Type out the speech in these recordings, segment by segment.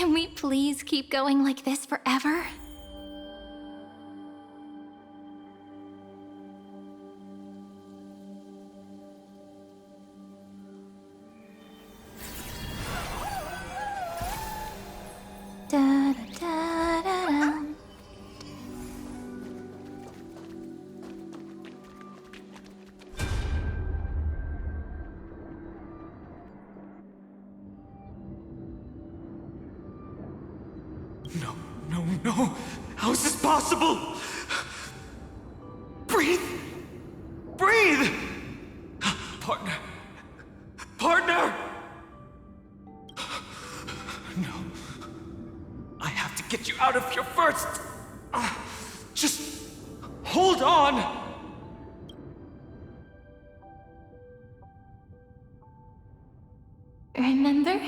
Can we please keep going like this forever? Da, da, da, da, da. No. How is this possible? Breathe! Partner! No. I have to get you out of here first! Just hold on! Remember?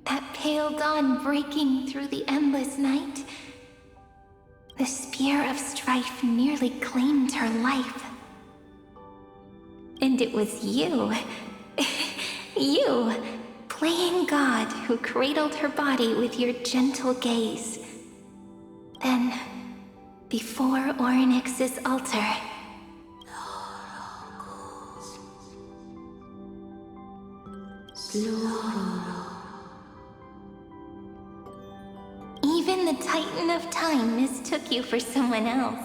That pale dawn breaking through the endless night? The spear of strife nearly claimed her life. And it was you, you, playing God, who cradled her body with your gentle gaze. Then, before Orynyx's altar, even the Titan of Time mistook you for someone else.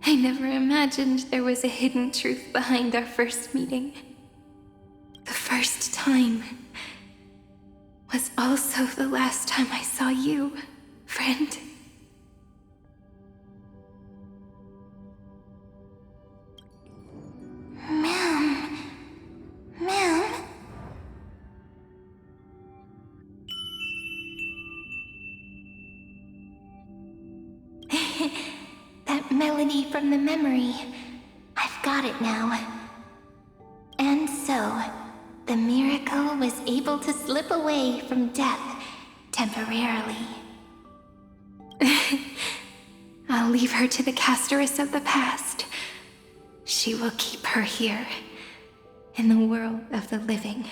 I never imagined there was a hidden truth behind our first meeting. The first time was also the last time I saw you, friend. Ma'am. That melody from the memory. I've got it now. And so, the miracle was able to slip away from death temporarily. I'll leave her to the casteress of the past. She will keep her here, in the world of the living.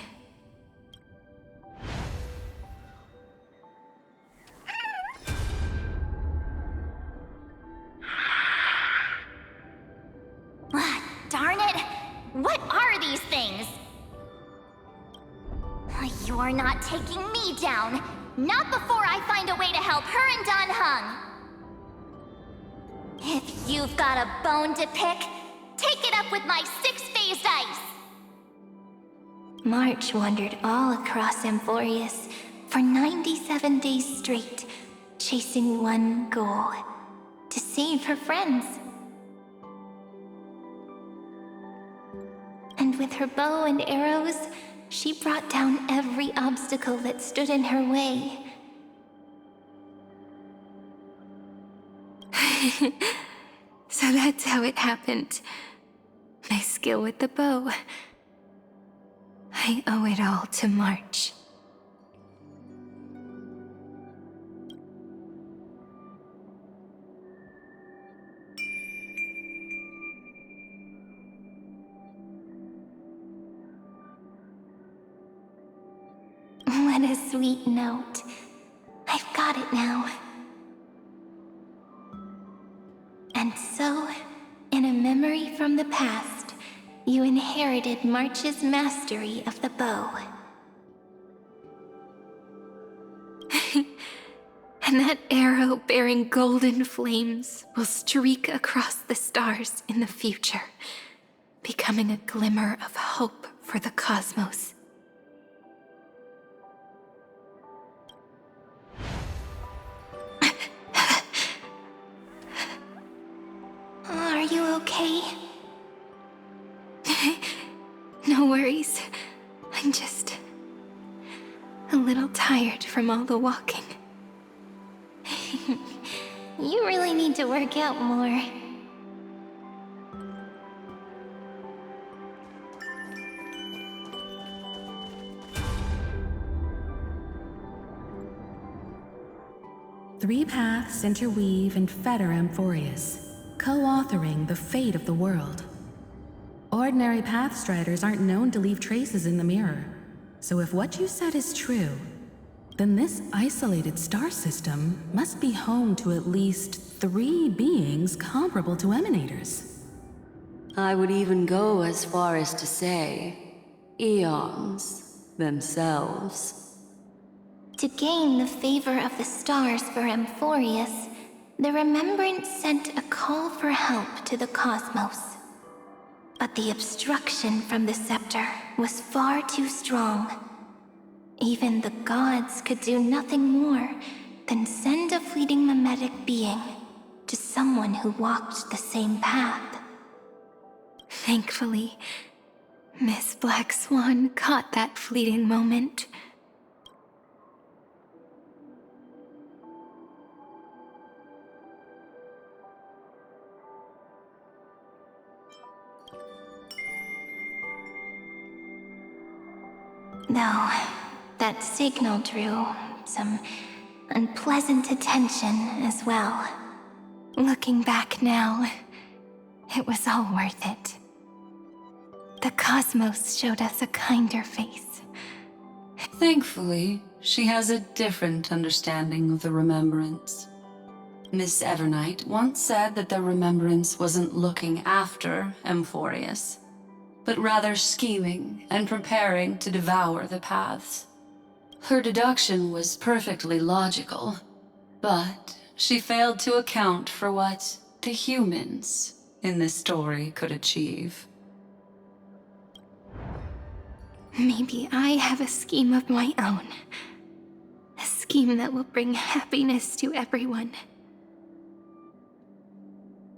Darn it! What are these things? You're not taking me down. Not before I find a way to help her and Dan Heng. If you've got a bone to pick, take it up with my six-phased ice. March wandered all across Amphorius for 97 days straight, chasing one goal: to save her friends. And with her bow and arrows, she brought down every obstacle that stood in her way. So that's how it happened. My skill with the bow. I owe it all to March. What a sweet note. I've got it now. And so, in a memory from the past, you inherited March's mastery of the bow. And that arrow bearing golden flames will streak across the stars in the future, becoming a glimmer of hope for the cosmos. Are you okay? No worries. I'm just a little tired from all the walking. You really need to work out more. Three paths interweave and fetter Amphorius, co-authoring the fate of the world. Ordinary pathstriders aren't known to leave traces in the mirror, So if what you said is true, then this isolated star system must be home to at least 3 beings comparable to emanators. I would even go as far as to say, eons themselves. To gain the favor of the stars for Amphorius, the Remembrance sent a call for help to the cosmos. But the obstruction from the scepter was far too strong. Even the gods could do nothing more than send a fleeting mimetic being to someone who walked the same path. Thankfully, Miss Black Swan caught that fleeting moment. Though, that signal drew some unpleasant attention as well. Looking back now, it was all worth it. The cosmos showed us a kinder face. Thankfully, she has a different understanding of the Remembrance. Miss Evernight once said that the Remembrance wasn't looking after Amphorius, but rather scheming and preparing to devour the paths. Her deduction was perfectly logical, but she failed to account for what the humans in this story could achieve. Maybe I have a scheme of my own. A scheme that will bring happiness to everyone.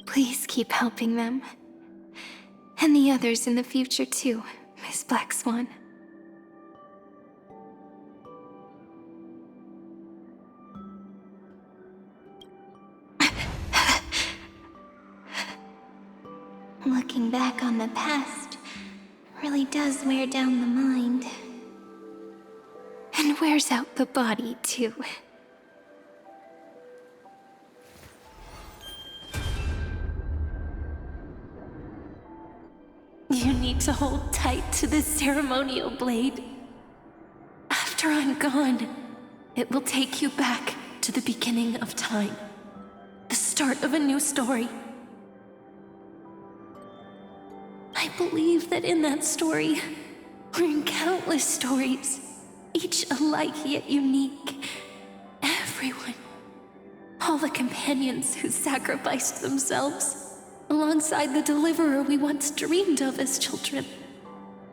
Please keep helping them. And the others in the future too, Miss Black Swan. Looking back on the past really does wear down the mind. And wears out the body too. You need to hold tight to this ceremonial blade. After I'm gone, it will take you back to the beginning of time. The start of a new story. I believe that in that story, or in countless stories, each alike yet unique, everyone, all the companions who sacrificed themselves, alongside the deliverer we once dreamed of as children,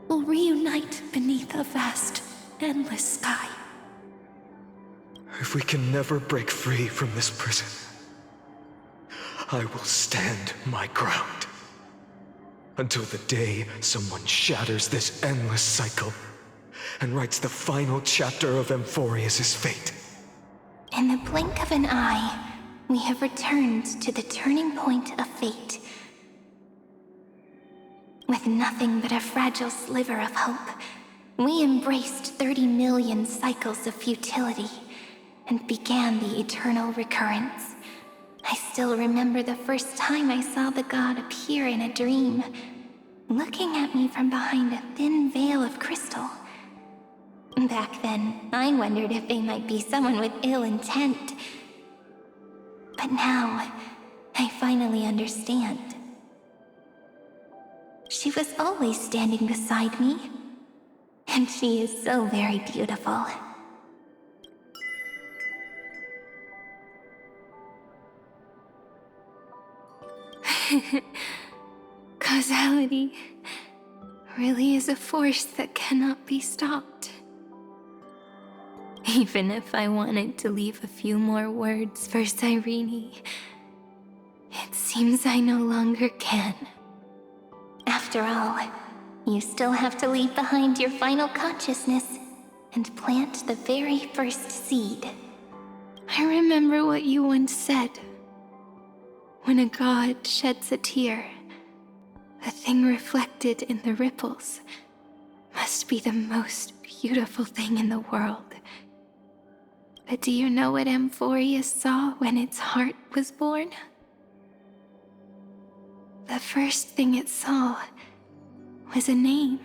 will reunite beneath a vast, endless sky. If we can never break free from this prison, I will stand my ground. Until the day someone shatters this endless cycle and writes the final chapter of Amphorius' fate. In the blink of an eye, we have returned to the turning point of fate. With nothing but a fragile sliver of hope, we embraced 30 million cycles of futility and began the eternal recurrence. I still remember the first time I saw the god appear in a dream, looking at me from behind a thin veil of crystal. Back then, I wondered if they might be someone with ill intent. But now, I finally understand. She was always standing beside me, and she is so very beautiful. Causality really is a force that cannot be stopped. Even if I wanted to leave a few more words for Cyrene, it seems I no longer can. After all, you still have to leave behind your final consciousness and plant the very first seed. I remember what you once said. When a god sheds a tear, the thing reflected in the ripples must be the most beautiful thing in the world. But do you know what Amphorius saw when its heart was born? The first thing it saw was a name.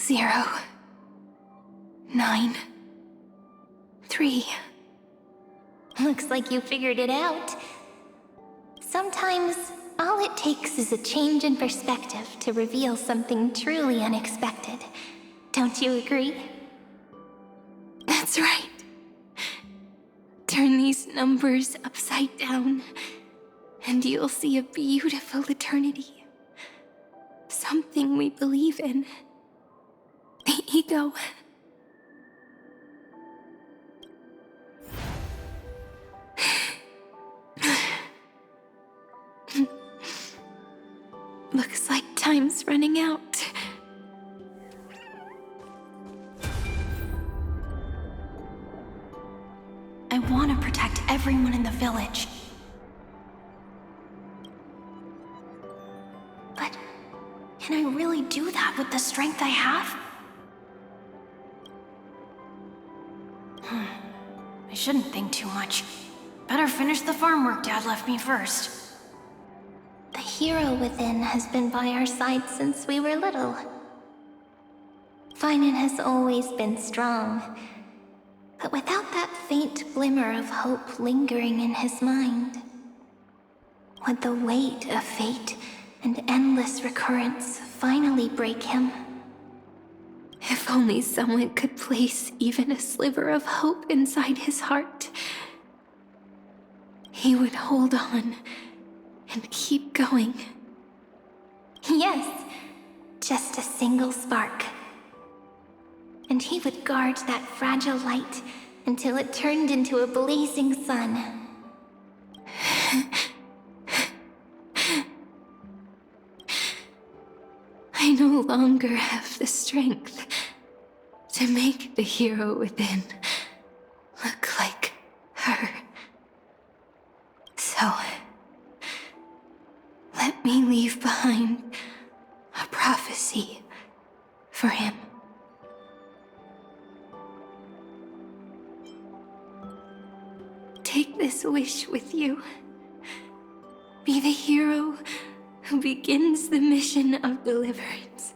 0, 9, 3. Looks like you figured it out. Sometimes, all it takes is a change in perspective to reveal something truly unexpected. Don't you agree? That's right. Turn these numbers upside down, and you'll see a beautiful eternity. Something we believe in. The ego. Looks like time's running out. I want to protect everyone in the village. But can I really do that with the strength I have? I shouldn't think too much. Better finish the farm work Dad left me first. The hero within has been by our side since we were little. Finan has always been strong, but without that faint glimmer of hope lingering in his mind, would the weight of fate and endless recurrence finally break him? If only someone could place even a sliver of hope inside his heart, he would hold on and keep going. Yes, just a single spark. And he would guard that fragile light until it turned into a blazing sun. I no longer have the strength to make the hero within look like her. So, let me leave behind a prophecy for him. Take this wish with you. Be the hero who begins the mission of deliverance.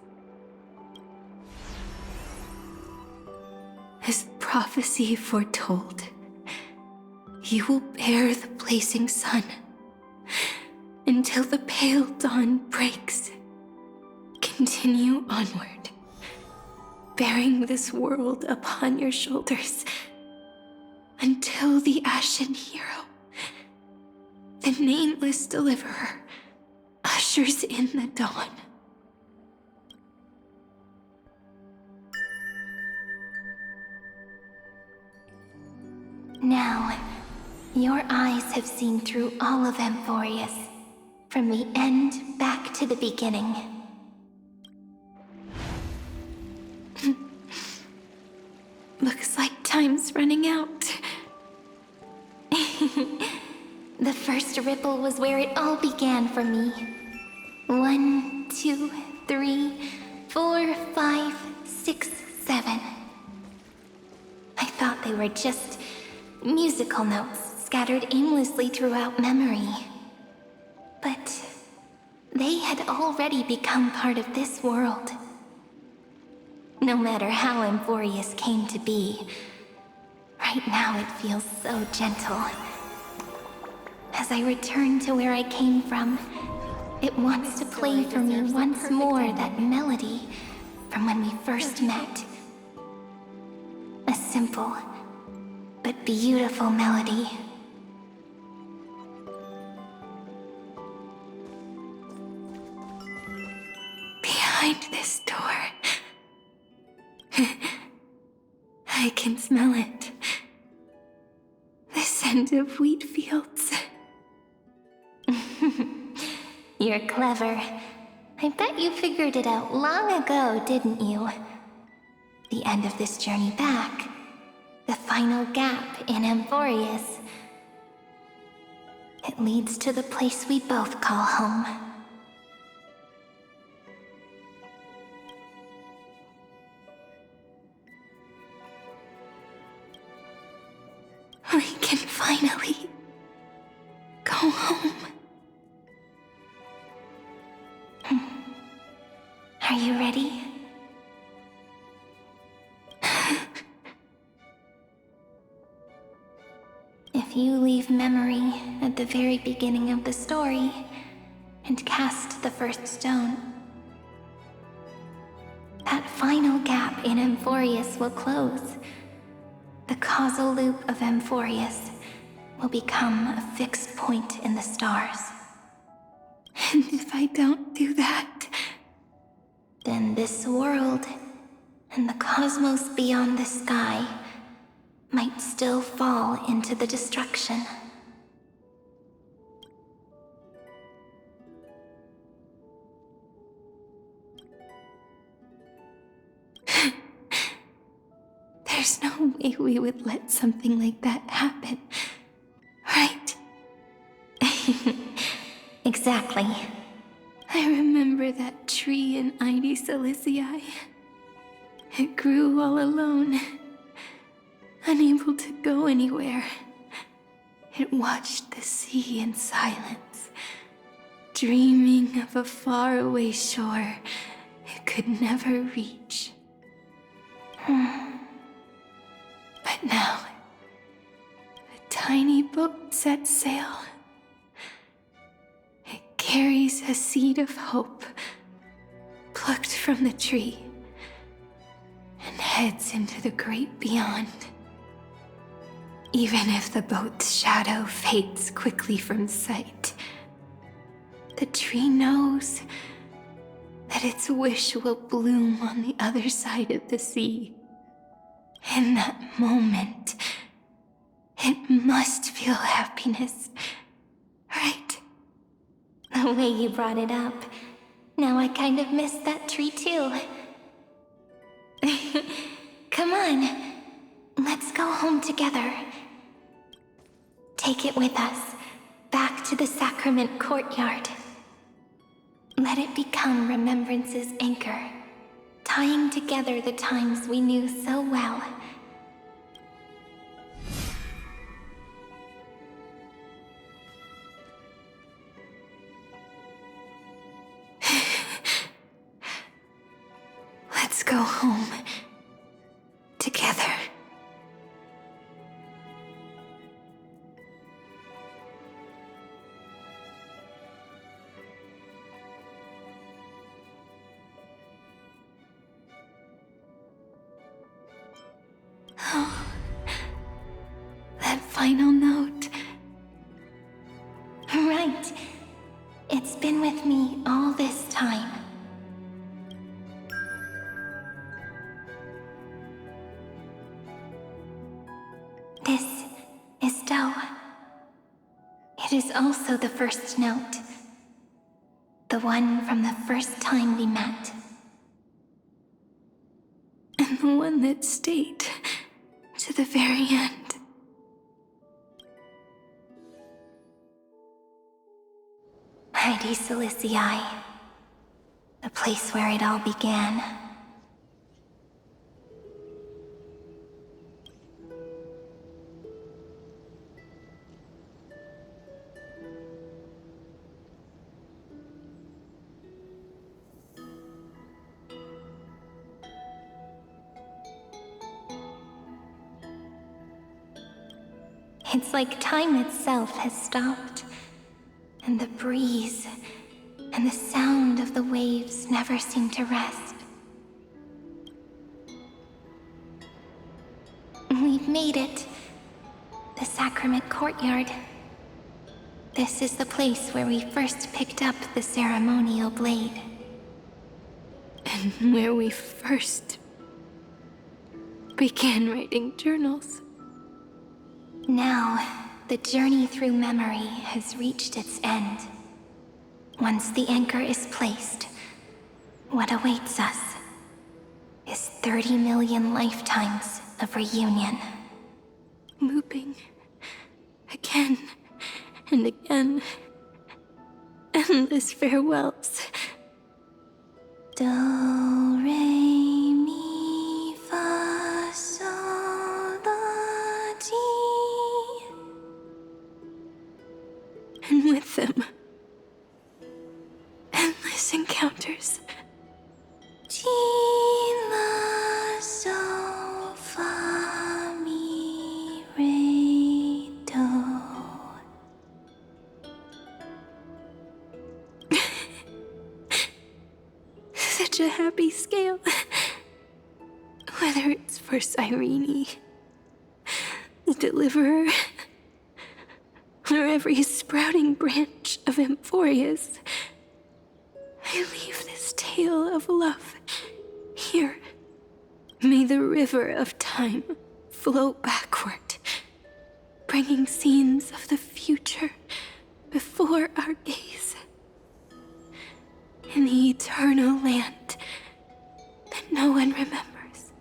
As prophecy foretold, you will bear the blazing sun until the pale dawn breaks. Continue onward, bearing this world upon your shoulders until the Ashen Hero, the nameless deliverer, ushers in the dawn. Now, your eyes have seen through all of Amphorius, from the end back to the beginning. Looks like time's running out. The first ripple was where it all began for me. 1, 2, 3, 4, 5, 6, 7. I thought they were just musical notes scattered aimlessly throughout memory. But they had already become part of this world. No matter how Amphorius came to be, right now it feels so gentle. As I return to where I came from, it wants to play for me once more that melody from when we first met. A simple but beautiful melody. Behind this door, I can smell it. The scent of wheat fields. You're clever. I bet you figured it out long ago, didn't you? The end of this journey back. The final gap in Amphorius. It leads to the place we both call home. We can finally go home. Are you ready? If you leave memory at the very beginning of the story and cast the first stone, that final gap in Amphorius will close. The causal loop of Amphorius will become a fixed point in the stars. And if I don't do that, Then this world and the cosmos beyond the sky might still fall into the destruction. there's no way we would let something like that happen, right? Exactly. I remember that tree in Ide Silicii. It grew all alone, unable to go anywhere. It watched the sea in silence, dreaming of a faraway shore it could never reach. But now, a tiny boat sets sail. It carries a seed of hope, plucked from the tree, and heads into the great beyond. Even if the boat's shadow fades quickly from sight, the tree knows that its wish will bloom on the other side of the sea. In that moment, it must feel happiness, right? The way you brought it up, now I kind of miss that tree too. Come on, let's go home together. Take it with us, back to the sacrament courtyard. Let it become Remembrance's anchor, tying together the times we knew so well. Let's go home together. Oh, that final note. Right. It's been with me all this time. This is Doe. It is also the first note. The one from the first time we met. And the one that stayed to the very end. Ide Silicii. The place where it all began. It's like time itself has stopped, and the breeze and the sound of the waves never seem to rest. We've made it. The sacrament courtyard. This is the place where we first picked up the ceremonial blade. And where we first began writing journals. Now, the journey through memory has reached its end. Once the anchor is placed, what awaits us is 30 million lifetimes of reunion. Looping again and again. Endless farewells. Do, re, mi, fa, sol, la, ti. And with them, endless encounters. Ti, la, sol, fa, mi, re, do. such a happy scale. Whether it's for Cyrene, the Deliverer, or every sprouting branch of Emphorius, I leave this tale of love here. May the river of time flow backward, bringing scenes of the future before our gaze. In the eternal land that no one remembers,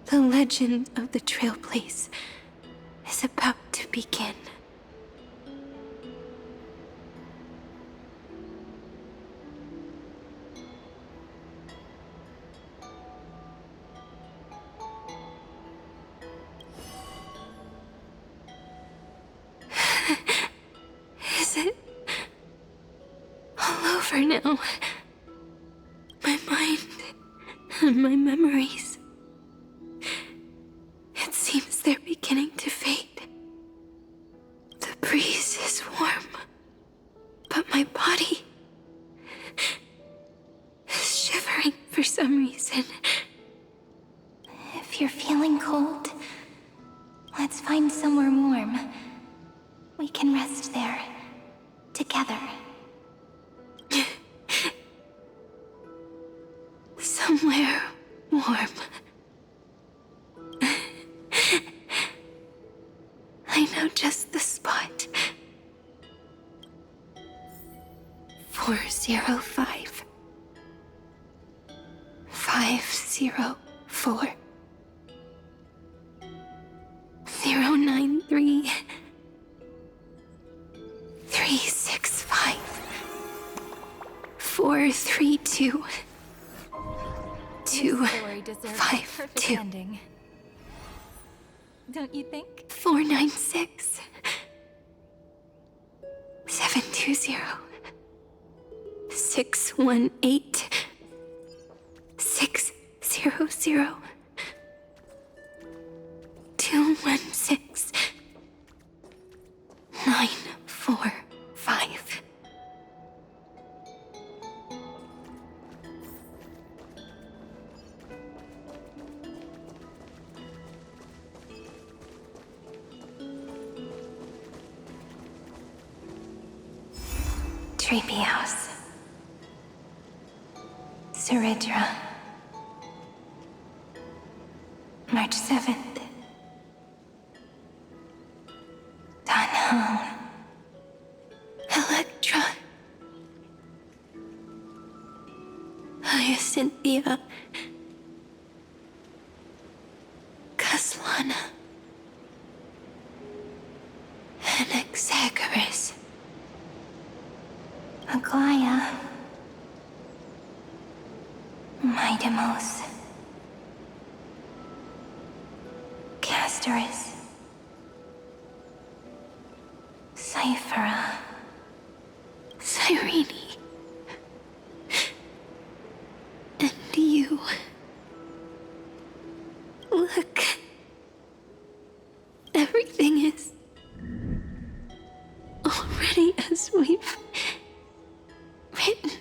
the legend of the Trailblaze is about to begin. Is it all over now? My mind and my memories. It seems they're beginning to fade. The breeze is warm, but my body is shivering for some reason. If you're feeling cold, let's find somewhere warm. We can rest there, together. Somewhere warm. I know just the spot. 405. 504. 093. 365. 432. This story deserves a perfect 252. ending. Don't you think? 496. 720. 618. 600. 216. 945. Treehouse. Suridra. March 7th. Dunham. Electra. Hyacinthia. Caslana. Anaxagoras. Aglaya. Midemos. Castorus. Cyphera. Cyrene. And you. Look. Everything is already as we've written.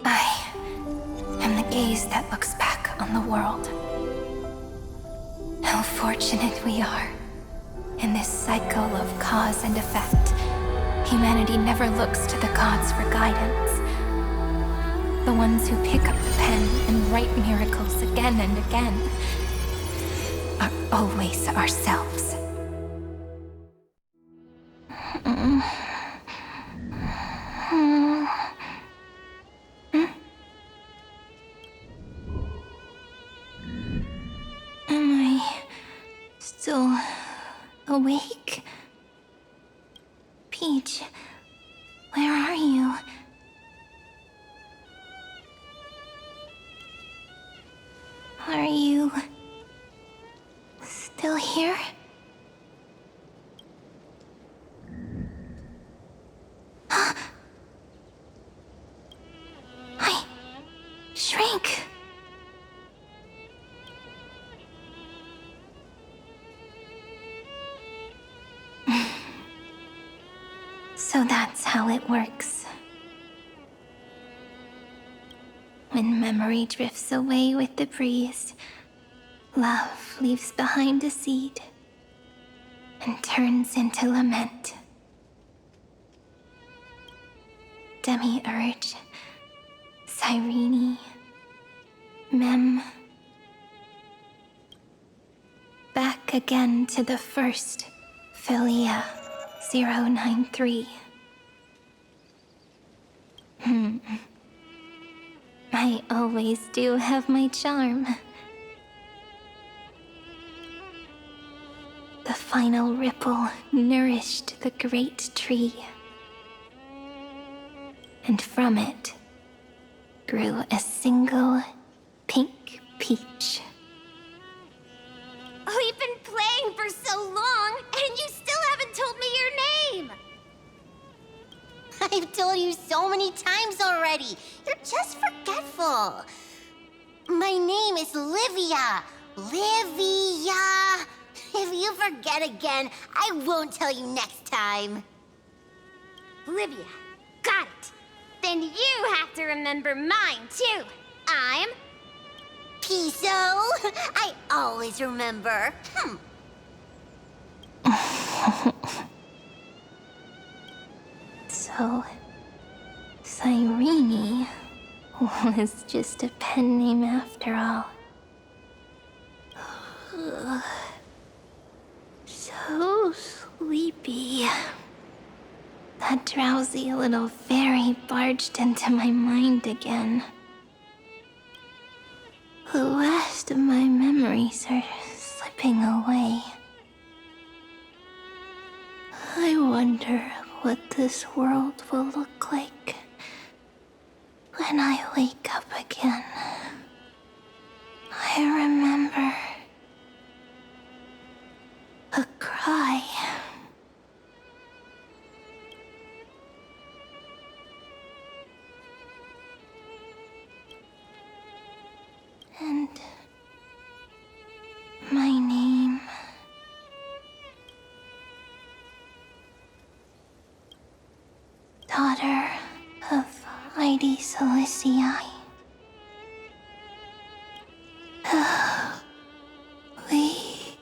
I am the gaze that looks back on the world. How fortunate we are. In this cycle of cause and effect, humanity never looks to the gods for guidance. The ones who pick up the pen and write miracles again and again are always ourselves. Am I still awake? Peach, where are you? Are you still here? I shrank. So that's how it works. When memory drifts away with the breeze, love leaves behind a seed and turns into lament. Demiurge, Cyrene, Mem. Back again to the first Philia 093. I always do have my charm. The final ripple nourished the great tree. And from it grew a single pink peach. We've been playing for so long, and you still haven't told me your name! I've told you so many times already. You're just forgetful. My name is Livia. Livia. If you forget again, I won't tell you next time. Livia, got it. Then you have to remember mine, too. I'm... Piso. I always remember. So, Cyrene was just a pen name after all. So sleepy. That drowsy little fairy barged into my mind again. The last of my memories are slipping away. I wonder what this world will look like when I wake up again. I remember a cry. And my name. Daughter of Mighty Celestii. We...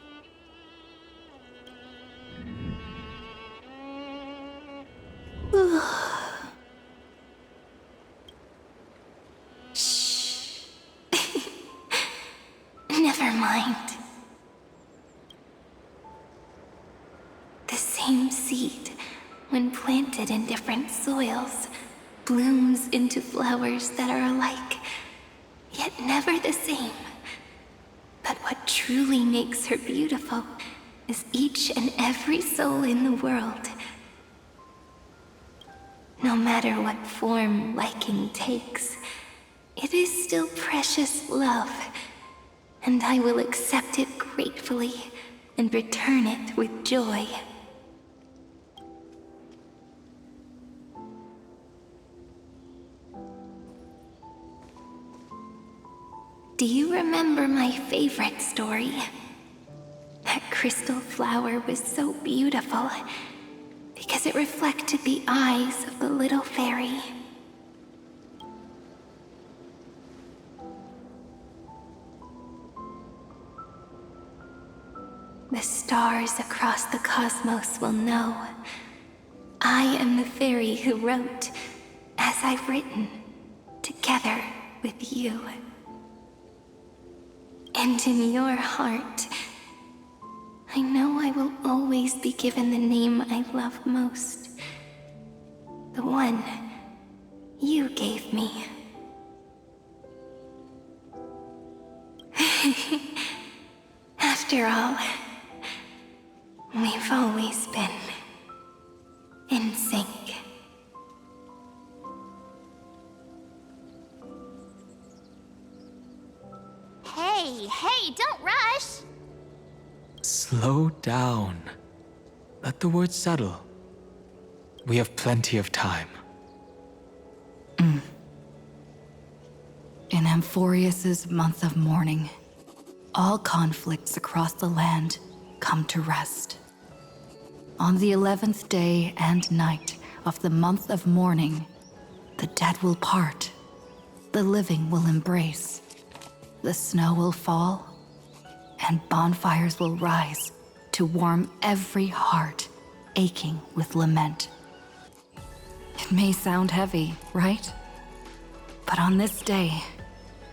Shh. Never mind. The same seed, when planted in different soils, blooms into flowers that are alike, yet never the same. But what truly makes her beautiful is each and every soul in the world. No matter what form liking takes, it is still precious love, and I will accept it gratefully and return it with joy. Do you remember my favorite story? That crystal flower was so beautiful because it reflected the eyes of the little fairy. The stars across the cosmos will know I am the fairy who wrote, as I've written, together with you. And in your heart, I know I will always be given the name I love most. The one you gave me. After all, we've always been in sync. Hey, don't rush! Slow down. Let the words settle. We have plenty of time. In Amphorius's month of mourning, all conflicts across the land come to rest. On the 11th day and night of the month of mourning, the dead will part, the living will embrace, the snow will fall, and bonfires will rise to warm every heart aching with lament. It may sound heavy, right? But on this day,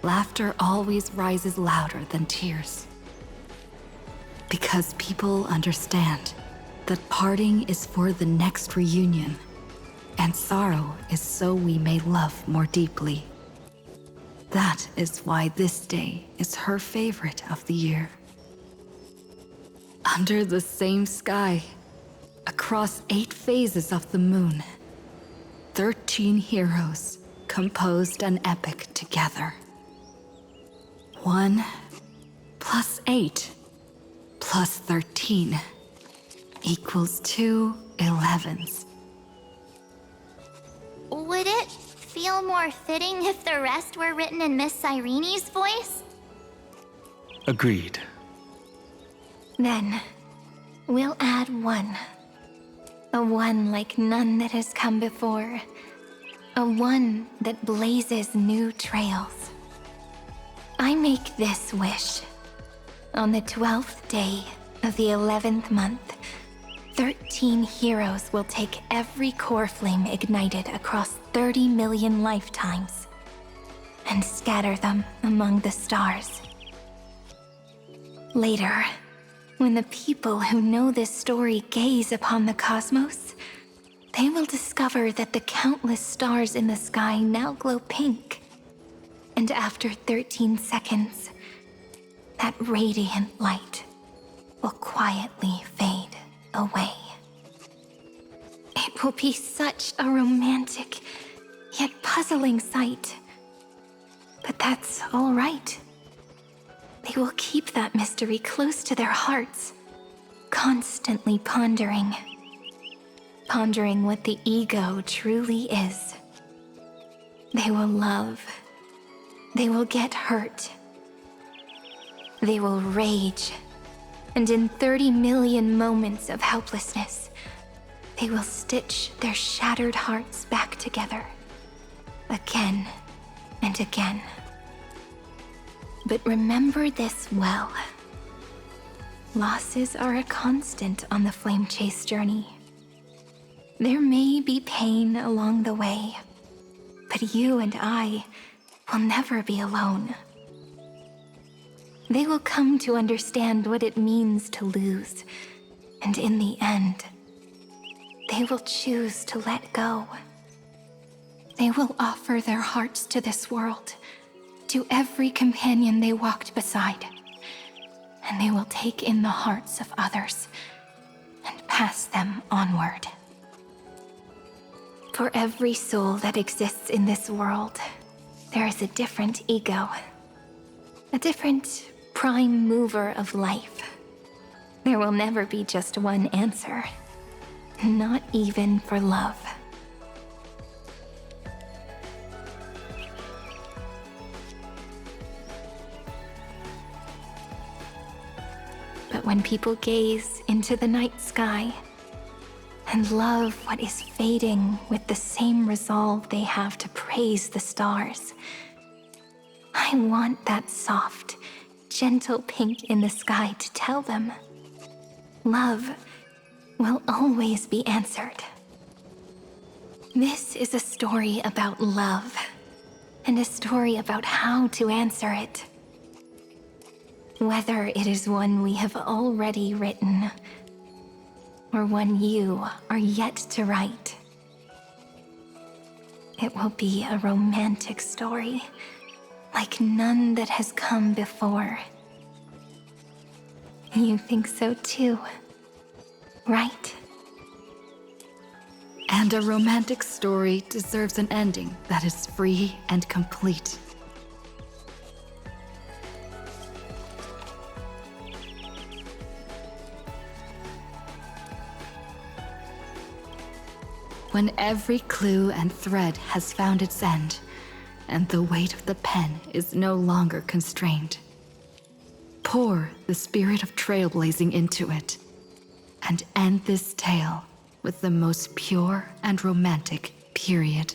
laughter always rises louder than tears. Because people understand that parting is for the next reunion, and sorrow is so we may love more deeply. That is why this day is her favorite of the year. Under the same sky, across 8 phases of the moon, 13 heroes composed an epic together. 1 plus 8 plus 13 equals 2 11s. Would it feel more fitting if the rest were written in Miss Cyrene's voice? Agreed. Then, we'll add 1. A 1 like none that has come before. A 1 that blazes new trails. I make this wish. On the 12th day of the 11th month, 13 heroes will take every core flame ignited across 30 million lifetimes and scatter them among the stars. Later, when the people who know this story gaze upon the cosmos, they will discover that the countless stars in the sky now glow pink. And after 13 seconds, that radiant light will quietly fade away. It will be such a romantic, yet puzzling sight. But that's all right. They will keep that mystery close to their hearts, constantly pondering what the ego truly is. They will love. They will get hurt. They will rage. And in 30 million moments of helplessness, they will stitch their shattered hearts back together, again and again. But remember this well. Losses are a constant on the flame chase journey. There may be pain along the way, but you and I will never be alone. They will come to understand what it means to lose, and in the end, they will choose to let go. They will offer their hearts to this world, to every companion they walked beside, and they will take in the hearts of others and pass them onward. For every soul that exists in this world, there is a different ego, a different prime mover of life. There will never be just one answer, not even for love. But when people gaze into the night sky and love what is fading with the same resolve they have to praise the stars, I want that soft, gentle pink in the sky to tell them, love will always be answered. This is a story about love, and a story about how to answer it. Whether it is one we have already written, or one you are yet to write, It will be a romantic story, like none that has come before. You think so too, right? And a romantic story deserves an ending that is free and complete. When every clue and thread has found its end, and the weight of the pen is no longer constrained, pour the spirit of trailblazing into it, and end this tale with the most pure and romantic period.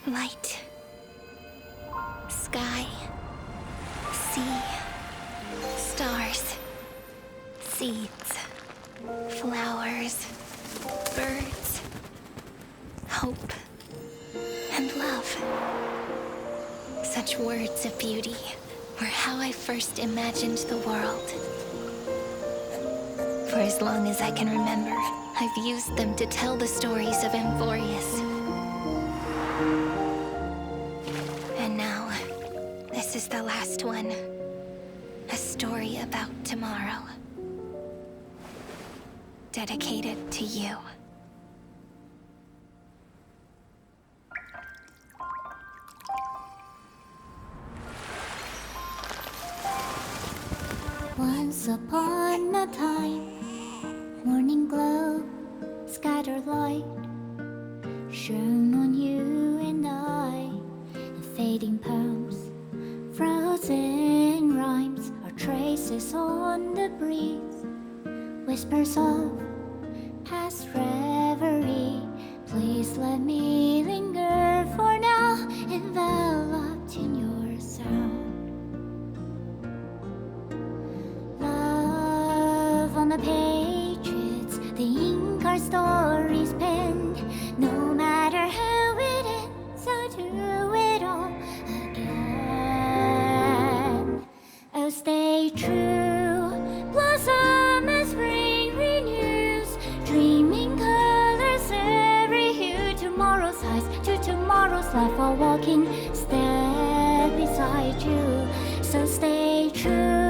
Light. Sky. Sea. Stars. Seeds. Flowers. Birds. Hope. And love. Such words of beauty were how I first imagined the world. For as long as I can remember, I've used them to tell the stories of Amphorius. And now, this is the last one. A story about tomorrow. Dedicated to you. Once upon a time, morning glow, scattered light, shone on you and I, and fading poems, frozen rhymes, or traces on the breeze, whispers of past reverie. Please let me linger for now, enveloped in your sound. On the pages, the ink our stories penned. No matter how it ends, I'll do it all again. Oh, stay true, blossom as spring renews, dreaming colors every hue. Tomorrow's eyes to tomorrow's life, while walking step beside you. So stay true.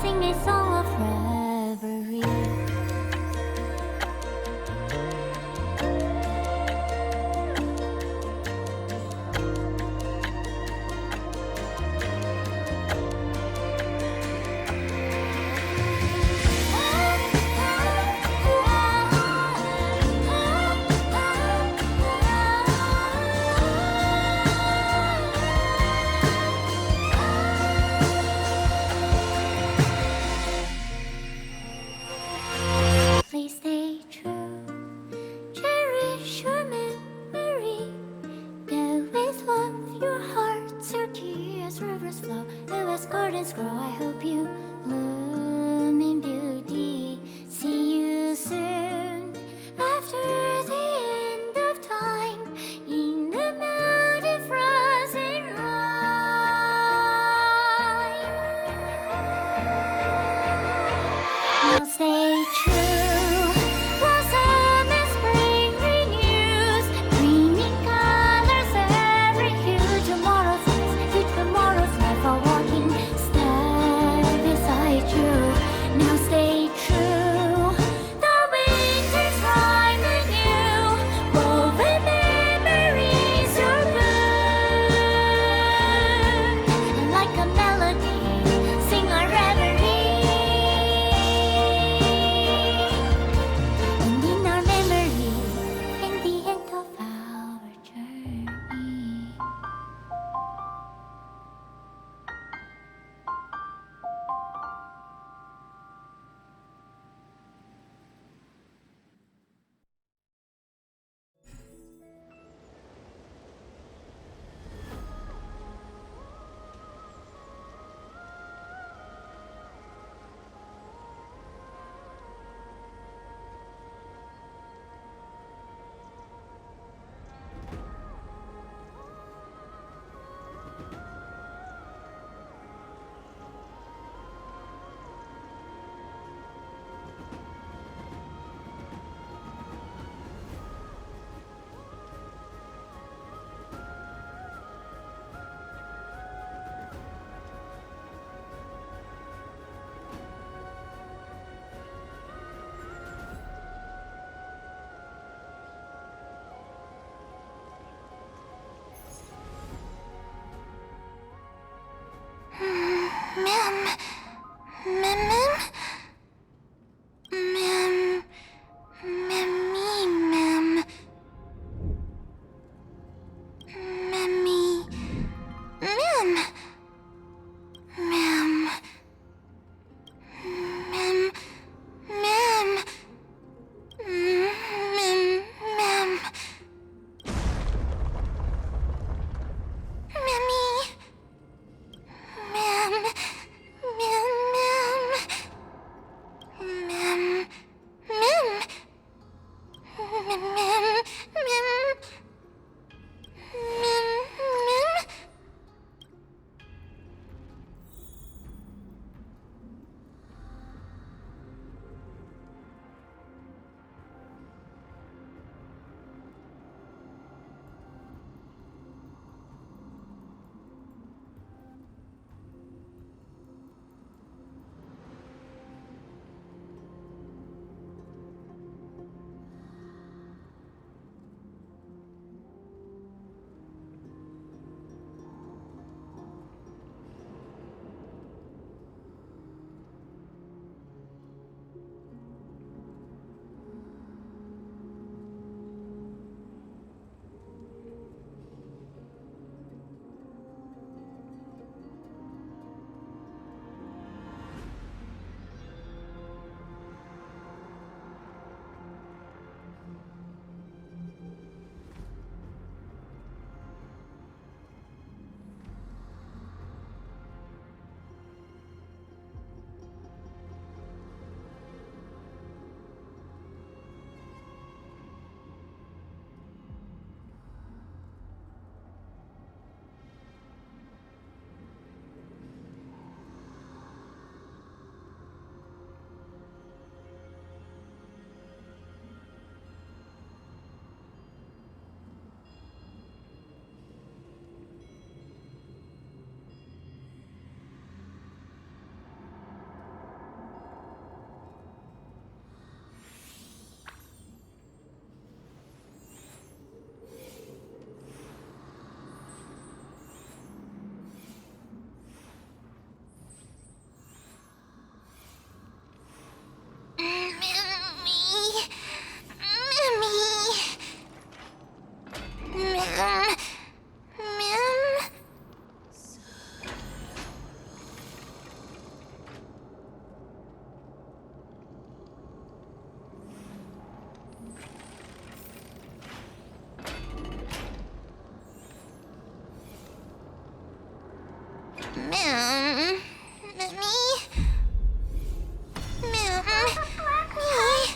Sing a song of reverie.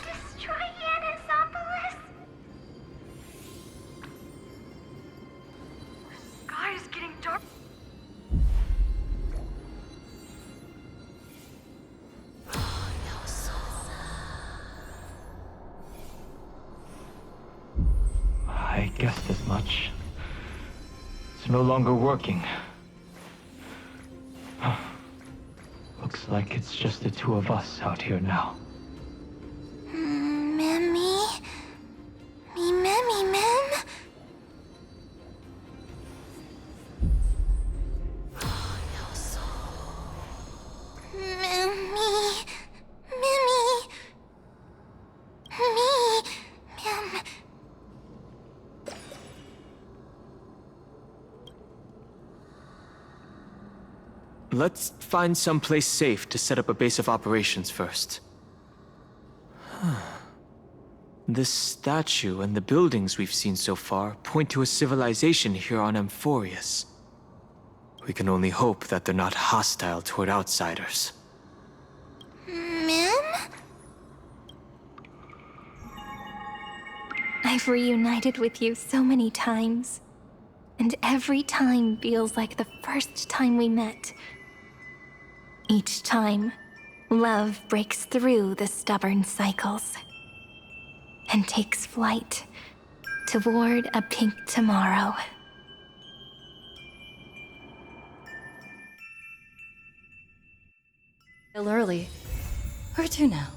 Destroy Yanisopolis? The sky is getting dark. I guessed as much. It's no longer working. Looks like it's just the two of us out here now. Let's find someplace safe to set up a base of operations first. This statue and the buildings we've seen so far point to a civilization here on Amphorius. We can only hope that they're not hostile toward outsiders. I've reunited with you so many times, and every time feels like the first time we met. Each time, love breaks through the stubborn cycles and takes flight toward a pink tomorrow. Still early. Where to now?